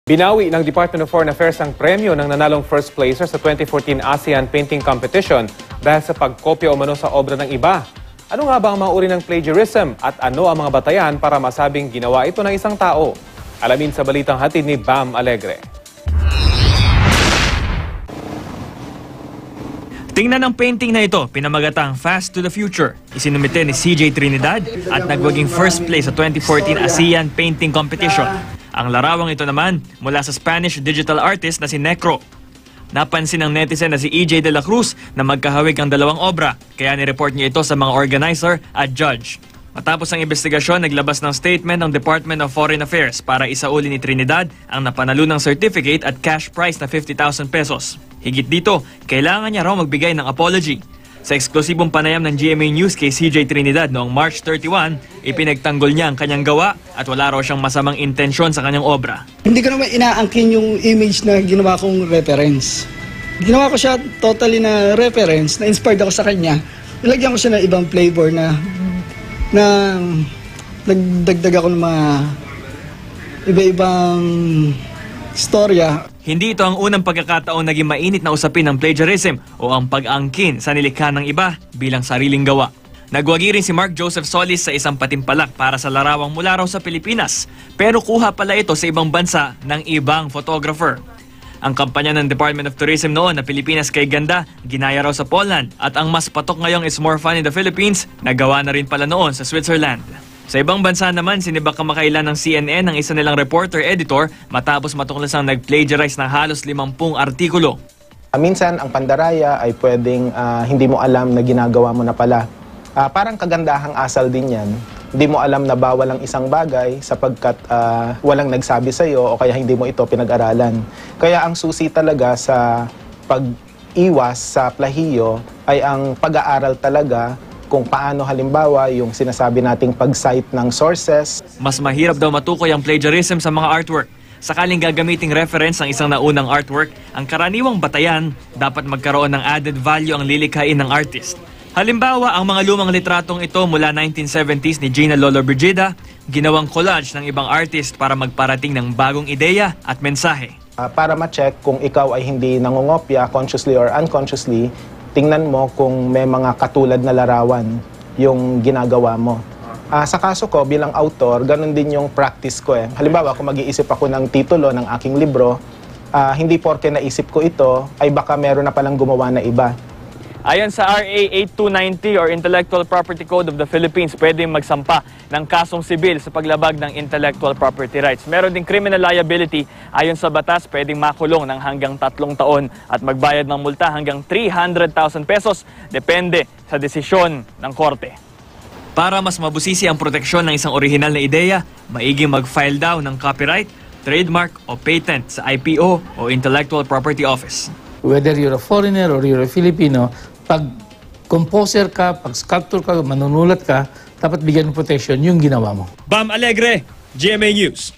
Binawi ng Department of Foreign Affairs ang premyo ng nanalong first placer sa 2014 ASEAN Painting Competition dahil sa pagkopya umano sa obra ng iba. Ano nga ba ang mga uri ng plagiarism at ano ang mga batayan para masabing ginawa ito ng isang tao? Alamin sa balitang hatid ni Bam Alegre. Tingnan ang painting na ito, pinamagatang Fast to the Future. Isinumite ni CJ Trinidad at nagwaging first place sa 2014 ASEAN Painting Competition. Ang larawang ito naman mula sa Spanish digital artist na si Necro. Napansin ng netizen na si EJ de la Cruz na magkahawig ang dalawang obra, kaya nireport niya ito sa mga organizer at judge. Matapos ang investigasyon, naglabas ng statement ng Department of Foreign Affairs para isauli ni Trinidad ang napanalunang certificate at cash prize na 50,000 pesos. Higit dito, kailangan niya raw magbigay ng apology. Sa eksklusibong panayam ng GMA News kay CJ Trinidad noong March 31, ipinagtanggol niya ang kanyang gawa at wala raw siyang masamang intensyon sa kanyang obra. Hindi ko naman inaangkin yung image na ginawa kong reference. Ginawa ko siya totally na reference, na-inspired ako sa kanya. Nilagyan ko siya ng ibang flavor na nagdagdag ako ng mga iba-ibang storya. Hindi ito ang unang pagkakataon naging mainit na usapin ng plagiarism o ang pag-angkin sa nilikha ng iba bilang sariling gawa. Nagwagi rin si Mark Joseph Solis sa isang patimpalak para sa larawang mula raw sa Pilipinas, pero kuha pala ito sa ibang bansa ng ibang photographer. Ang kampanya ng Department of Tourism noon na Pilipinas kay ganda, ginaya raw sa Poland, at ang mas patok ngayong It's More Fun in the Philippines, nagawa na rin pala noon sa Switzerland. Sa ibang bansa naman, sinibak kamakailan ng CNN ng isa nilang reporter-editor matapos matuklasang nag-plagiarize ng halos 50 artikulo. Minsan, ang pandaraya ay pwedeng hindi mo alam na ginagawa mo na pala. Parang kagandahang asal din yan. Hindi mo alam na bawal ang isang bagay sapagkat walang nagsabi sa'yo o kaya hindi mo ito pinag-aralan. Kaya ang susi talaga sa pag-iwas sa plahiyo ay ang pag-aaral talaga kung paano halimbawa yung sinasabi nating pag-cite ng sources. Mas mahirap daw matukoy ang plagiarism sa mga artwork. Sakaling gagamiting reference ang isang naunang artwork, ang karaniwang batayan dapat magkaroon ng added value ang lilikhain ng artist. Halimbawa, ang mga lumang litratong ito mula 1970s ni Gina Lolo Brigida, ginawang collage ng ibang artist para magparating ng bagong ideya at mensahe. Para ma-check kung ikaw ay hindi nangungopya consciously or unconsciously, tingnan mo kung may mga katulad na larawan yung ginagawa mo. Sa kaso ko bilang author, ganun din yung practice ko. Halimbawa, kung mag-iisip ako ng titulo ng aking libro, hindi porke naisip ko ito, ay baka meron na palang gumawa na iba. Ayon sa RA 8290 or Intellectual Property Code of the Philippines, pwedeng magsampa ng kasong sibil sa paglabag ng intellectual property rights. Meron ding criminal liability. Ayon sa batas, pwedeng makulong ng hanggang 3 taon at magbayad ng multa hanggang 300,000 pesos, depende sa desisyon ng korte. Para mas mabusisi ang proteksyon ng isang orihinal na ideya, maiging mag-file daw ng copyright, trademark o patent sa IPO o Intellectual Property Office. Whether you're a foreigner or you're a Filipino, pag composer ka, pag sculptor ka, manunulat ka, dapat bigyan ng protection yung ginawa mo. Bam Alegre, GMA News.